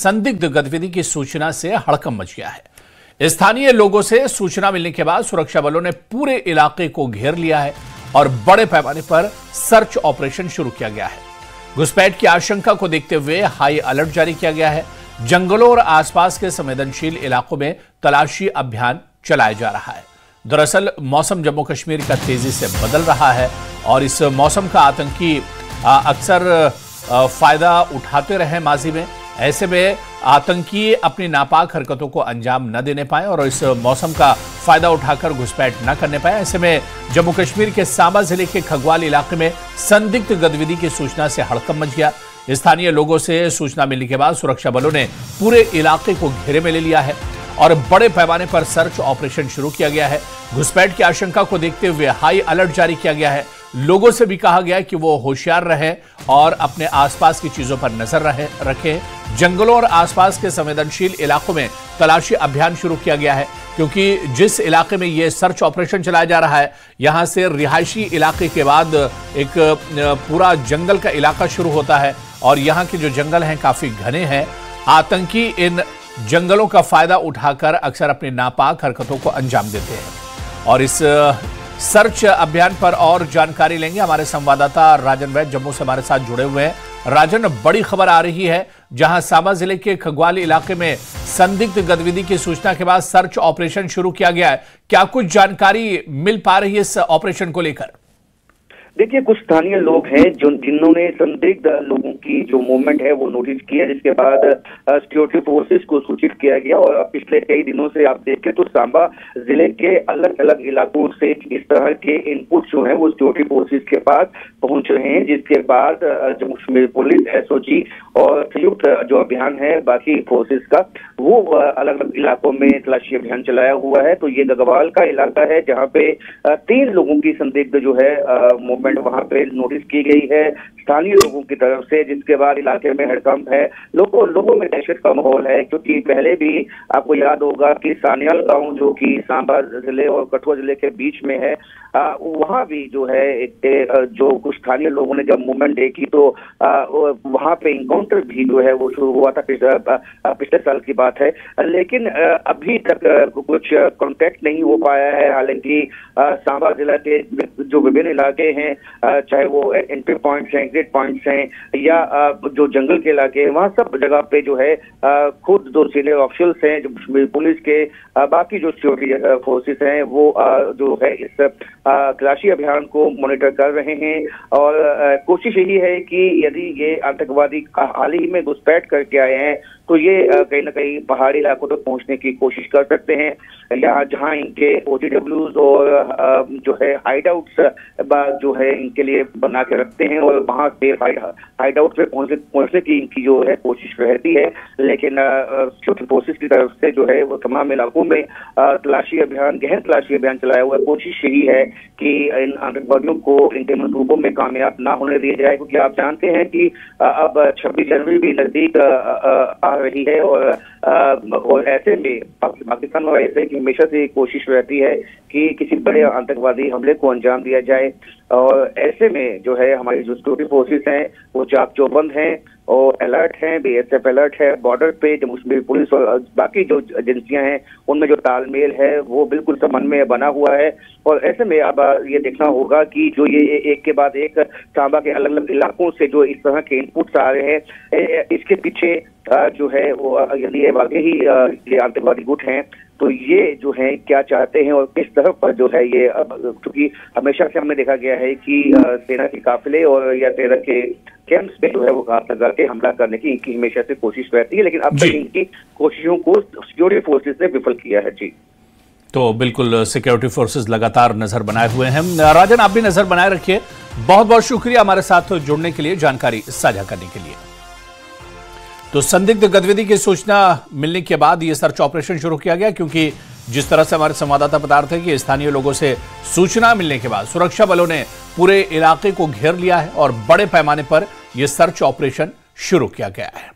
संदिग्ध गतिविधि की सूचना से हड़कंप मच गया है। स्थानीय लोगों से सूचना मिलने के बाद सुरक्षा बलों ने पूरे इलाके को घेर लिया है और बड़े पैमाने पर सर्च ऑपरेशन शुरू किया गया है। घुसपैठ की आशंका को देखते हुए हाई अलर्ट जारी किया गया है। जंगलों और आसपास के संवेदनशील इलाकों में तलाशी अभियान चलाया जा रहा है। दरअसल मौसम जम्मू कश्मीर का तेजी से बदल रहा है और इस मौसम का आतंकी अक्सर फायदा उठाते रहे माजी में। ऐसे में आतंकी अपनी नापाक हरकतों को अंजाम न देने पाए और इस मौसम का फायदा उठाकर घुसपैठ न करने पाए। ऐसे में जम्मू कश्मीर के सांबा जिले के खगवाल इलाके में संदिग्ध गतिविधि की सूचना से हड़कंप मच गया। स्थानीय लोगों से सूचना मिलने के बाद सुरक्षा बलों ने पूरे इलाके को घेरे में ले लिया है और बड़े पैमाने पर सर्च ऑपरेशन शुरू किया गया है। घुसपैठ की आशंका को देखते हुए हाई अलर्ट जारी किया गया है। लोगों से भी कहा गया है कि वो होशियार रहें और अपने आसपास की चीजों पर नजर रखें। जंगलों और आसपास के संवेदनशील इलाकों में तलाशी अभियान शुरू किया गया है, क्योंकि जिस इलाके में यह सर्च ऑपरेशन चलाया जा रहा है, यहां से रिहायशी इलाके के बाद एक पूरा जंगल का इलाका शुरू होता है और यहां के जो जंगल हैं काफी घने हैं। आतंकी इन जंगलों का फायदा उठाकर अक्सर अपनी नापाक हरकतों को अंजाम देते हैं। और इस सर्च अभियान पर और जानकारी लेंगे हमारे संवाददाता राजन वैद जम्मू से हमारे साथ जुड़े हुए हैं। राजन, बड़ी खबर आ रही है जहां सांबा जिले के खगवाल इलाके में संदिग्ध गतिविधि की सूचना के बाद सर्च ऑपरेशन शुरू किया गया है। क्या कुछ जानकारी मिल पा रही है इस ऑपरेशन को लेकर? देखिए, कुछ स्थानीय लोग हैं जिन्होंने संदिग्ध लोगों की जो मूवमेंट है वो नोटिस किया, जिसके बाद सिक्योरिटी फोर्सेस को सूचित किया गया। और पिछले कई दिनों से आप देखें तो सांबा जिले के अलग अलग इलाकों से इस तरह के इनपुट जो हैं वो सिक्योरिटी फोर्सेस के पास पहुंच रहे हैं, जिसके बाद जम्मू कश्मीर पुलिस, एसओजी और संयुक्त जो अभियान है बाकी फोर्सेस का, वो अलग अलग इलाकों में तलाशी अभियान चलाया हुआ है। तो ये गगवाल का इलाका है जहाँ पे 3 लोगों की संदिग्ध जो है वहां पे नोटिस की गई है स्थानीय लोगों की तरफ से, जिसके बाद इलाके में हड़कंप है, लोगों में दहशत का माहौल है। क्योंकि पहले भी आपको याद होगा कि सानियाल गांव जो कि सांबा जिले और कठुआ जिले के बीच में है, वहां भी जो है जो कुछ स्थानीय लोगों ने जब मूवमेंट देखी तो वहां पे इनकाउंटर भी जो है वो शुरू हुआ था। पिछले साल की बात है, लेकिन अभी तक कुछ कॉन्टेक्ट नहीं हो पाया है। हालांकि सांबा जिला के जो विभिन्न इलाके हैं, चाहे वो एंट्री पॉइंट्स हैं, एग्जिट पॉइंट्स हैं या जो जंगल के इलाके हैं, वहां सब जगह पे जो है खुद जो सीनियर ऑफिशियल्स हैं, जो पुलिस के बाकी जो सिक्योरिटी फोर्सेस हैं, वो जो है इस तलाशी अभियान को मॉनिटर कर रहे हैं। और कोशिश यही है कि यदि ये आतंकवादी हाल ही में घुसपैठ करके आए हैं तो ये कहीं ना कहीं पहाड़ी इलाकों तक पहुंचने की कोशिश कर सकते हैं, या जहां इनके OTWs और जो है हाइडआउट्स जो है इनके लिए बना के रखते हैं और वहां से हाइडआउट पे पहुंचने की इनकी जो है कोशिश रहती है। लेकिन सिक्योरिटी फोर्सेस की तरफ से जो है वो तमाम इलाकों में तलाशी अभियान, गहन तलाशी अभियान चलाया हुआ है। कोशिश यही है कि इन आतंकवादियों को इनके मंसूबों में कामयाब ना होने दिया जाए, क्योंकि आप जानते हैं कि अब 26 जनवरी भी नजदीक आ रही है और ऐसे में पाकिस्तान और ऐसे की हमेशा से कोशिश रहती है कि किसी बड़े आतंकवादी हमले को अंजाम दिया जाए। और ऐसे में जो है हमारी जो सिक्योरिटी फोर्सेस हैं वो चाक चौबंद हैं और अलर्ट हैं, BSF अलर्ट है। बॉर्डर पे जम्मू कश्मीर पुलिस और बाकी जो एजेंसियां हैं उनमें जो तालमेल है वो बिल्कुल समन्वय बना हुआ है। और ऐसे में अब ये देखना होगा कि जो ये एक के बाद एक सांबा के अलग अलग इलाकों से जो इस तरह के इनपुट्स आ रहे हैं, इसके पीछे जो है वो यदि वाकई ही ये आतंकवादी गुट हैं तो ये जो है क्या चाहते हैं और किस तरह पर जो है ये, क्योंकि हमेशा से हमने देखा गया है कि सेना के काफिले और या सेना के कैंप्स में जो है वो घात लगा के हमला करने की इनकी हमेशा से कोशिश रहती है, लेकिन अब तक इनकी कोशिशों को सिक्योरिटी फोर्सेस ने विफल किया है। जी, तो बिल्कुल सिक्योरिटी फोर्सेस लगातार नजर बनाए हुए हैं। राजन, आप भी नजर बनाए रखिए। बहुत बहुत शुक्रिया हमारे साथ जुड़ने के लिए, जानकारी साझा करने के लिए। तो संदिग्ध गतिविधि की सूचना मिलने के बाद यह सर्च ऑपरेशन शुरू किया गया, क्योंकि जिस तरह से हमारे संवाददाता बता रहे थे कि स्थानीय लोगों से सूचना मिलने के बाद सुरक्षा बलों ने पूरे इलाके को घेर लिया है और बड़े पैमाने पर यह सर्च ऑपरेशन शुरू किया गया है।